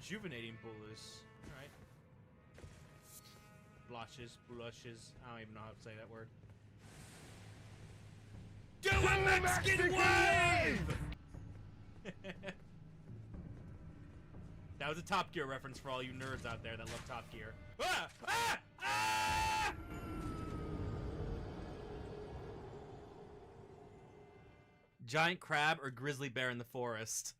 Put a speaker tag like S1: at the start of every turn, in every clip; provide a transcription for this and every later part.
S1: Rejuvenating bullets. Alright. Blushes. I don't even know how to say that word. Do a Mexican wave! That was a Top Gear reference for all you nerds out there that love Top Gear. Ah! Ah! Ah! Giant crab or grizzly bear in the forest?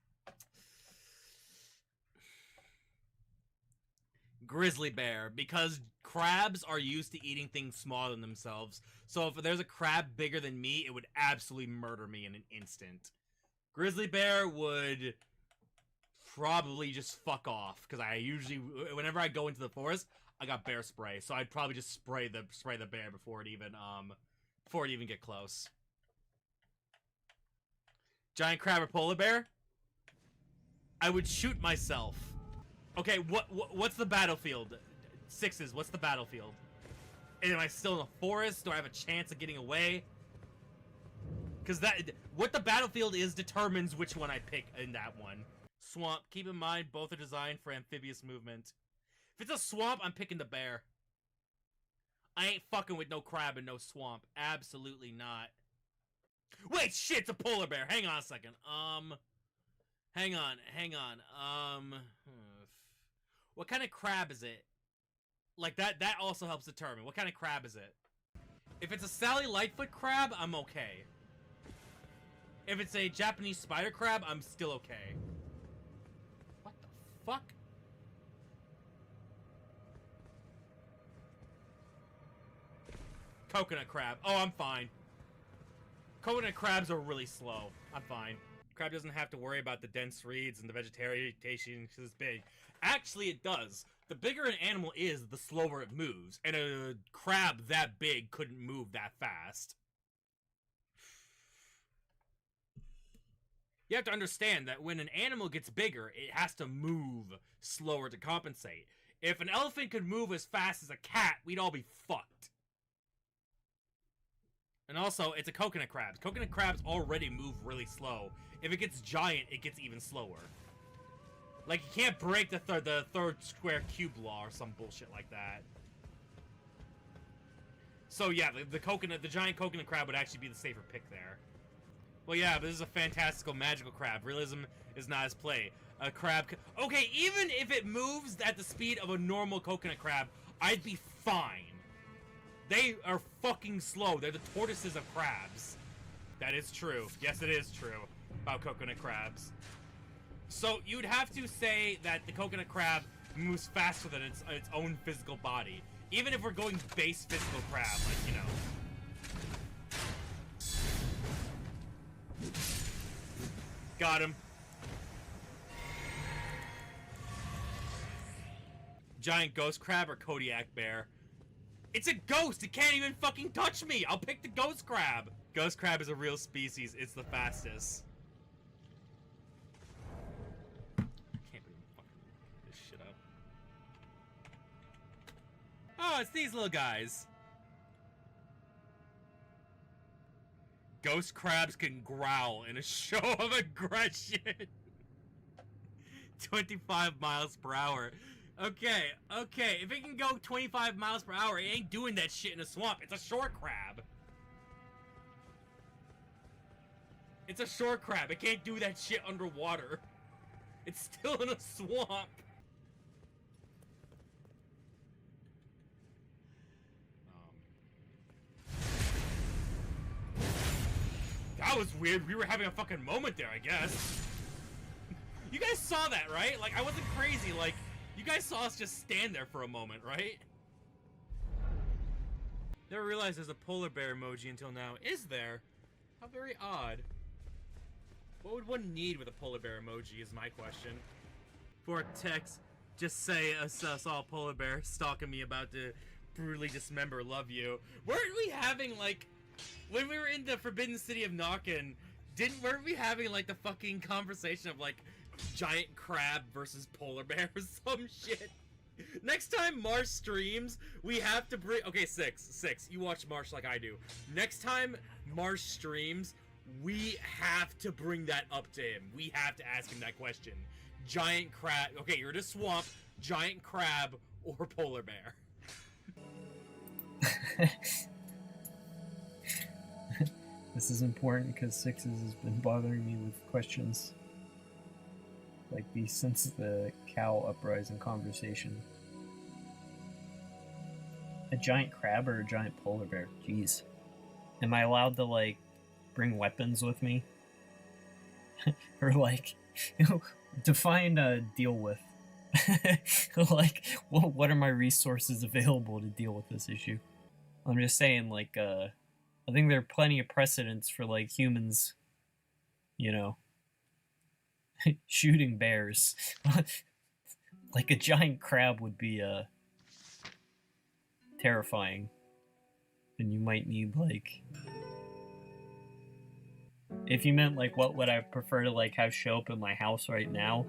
S1: Grizzly bear, because crabs are used to eating things smaller than themselves. So if there's a crab bigger than me, it would absolutely murder me in an instant. Grizzly bear would probably just fuck off, because I usually, whenever I go into the forest, I got bear spray, so I'd probably just spray the bear before it even get close. Giant crab or polar bear? I would shoot myself. Okay, what's the battlefield? Sixes, what's the battlefield? Am I still in the forest? Do I have a chance of getting away? Because what the battlefield is determines which one I pick in that one. Swamp. Keep in mind, both are designed for amphibious movement. If it's a swamp, I'm picking the bear. I ain't fucking with no crab and no swamp. Absolutely not. Wait, shit, it's a polar bear. Hang on a second. Hang on. What kind of crab is it? Like, that also helps determine. What kind of crab is it? If it's a Sally Lightfoot crab, I'm okay. If it's a Japanese spider crab, I'm still okay. What the fuck? Coconut crab. Oh, I'm fine. Coconut crabs are really slow. I'm fine. Crab doesn't have to worry about the dense reeds and the vegetation because it's big. Actually, it does. The bigger an animal is, the slower it moves. And a crab that big couldn't move that fast. You have to understand that when an animal gets bigger, it has to move slower to compensate. If an elephant could move as fast as a cat, we'd all be fucked. And also, it's a coconut crab. Coconut crabs already move really slow. If it gets giant, it gets even slower. Like, you can't break the third square cube law or some bullshit like that. So yeah, the giant coconut crab would actually be the safer pick there. Well, yeah, but this is a fantastical, magical crab. Realism is not as play. A crab... Okay, even if it moves at the speed of a normal coconut crab, I'd be fine. They are fucking slow. They're the tortoises of crabs. That is true. Yes, it is true about coconut crabs. So, you'd have to say that the coconut crab moves faster than its own physical body. Even if we're going base physical crab, like, you know... Got him. Giant ghost crab or Kodiak bear? It's a ghost! It can't even fucking touch me! I'll pick the ghost crab! Ghost crab is a real species. It's the fastest. Can't believe I'm fucking this shit up. Oh, it's these little guys. Ghost crabs can growl in a show of aggression. 25 miles per hour. Okay. If it can go 25 miles per hour, it ain't doing that shit in a swamp. It's a shore crab. It's a shore crab. It can't do that shit underwater. It's still in a swamp. That was weird. We were having a fucking moment there, I guess. You guys saw that, right? Like, I wasn't crazy. Like, you guys saw us just stand there for a moment, right? Never realized there's a polar bear emoji until now. Is there? How very odd. What would one need with a polar bear emoji is my question. For a text, just say I saw a polar bear stalking me about to brutally dismember love you. Weren't we having, like... When we were in the Forbidden City of Nokken, weren't we having, like, the fucking conversation of, like, giant crab versus polar bear or some shit? Next time Marsh streams, we have to bring... Okay, Six, you watch Marsh like I do. Next time Marsh streams, we have to bring that up to him. We have to ask him that question. giant crab. Okay, you're in a swamp, giant crab, or polar bear.
S2: This is important because Sixes has been bothering me with questions like these since the cow uprising conversation. A giant crab or a giant polar bear? Jeez. Am I allowed to, like, bring weapons with me? Or, like, define deal with. Like, what are my resources available to deal with this issue? I'm just saying, like, I think there are plenty of precedents for, like, humans, you know, shooting bears. Like, a giant crab would be, terrifying. And you might need, like... If you meant, like, what would I prefer to, like, have show up in my house right now?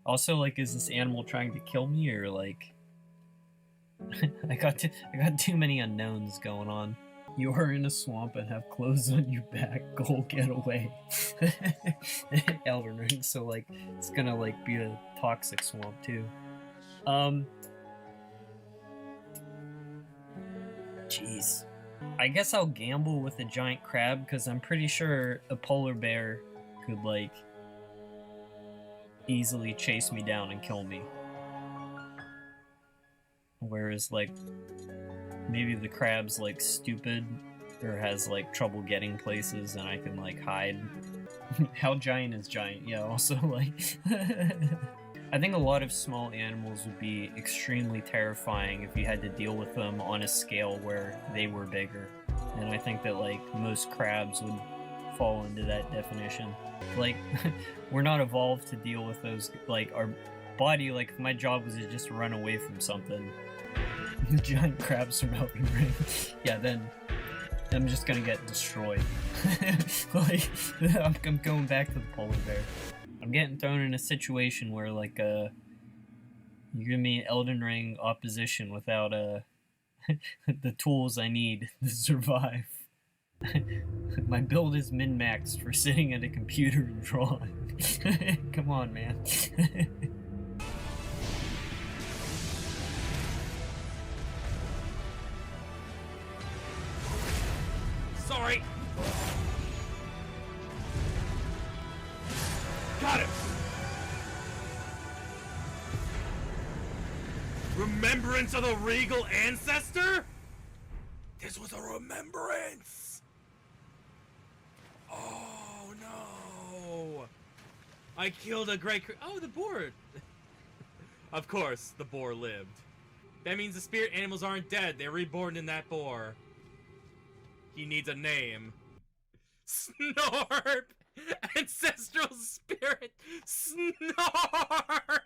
S2: Also, like, is this animal trying to kill me, or, like... I got too many unknowns going on. You are in a swamp and have clothes on your back. Go get away. Elden Ring, so, like, it's gonna, like, be a toxic swamp, too. Jeez. I guess I'll gamble with a giant crab, because I'm pretty sure a polar bear could, like, easily chase me down and kill me. Whereas, like, maybe the crab's, like, stupid or has, like, trouble getting places and I can, like, hide. How giant is giant? Yeah, also, like... I think a lot of small animals would be extremely terrifying if you had to deal with them on a scale where they were bigger. And I think that, like, most crabs would fall into that definition. Like, we're not evolved to deal with those, like, our body, like, if my job was to just run away from something, the giant crabs from Elden Ring, yeah, then I'm just gonna get destroyed. Like, I'm going back to the polar bear. I'm getting thrown in a situation where, like, you're gonna be Elden Ring opposition without, the tools I need to survive. My build is min-maxed for sitting at a computer and drawing. Come on, man.
S1: Sorry! Got him! Remembrance of the regal ancestor? This was a remembrance! Oh no! I killed a great oh, the boar! Of course, the boar lived. That means the spirit animals aren't dead, they're reborn in that boar. He needs a name. Snorp! Ancestral spirit Snorp!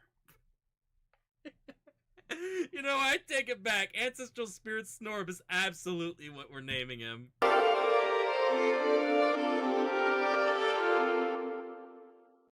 S1: You know, I take it back. Ancestral spirit Snorp is absolutely what we're naming him.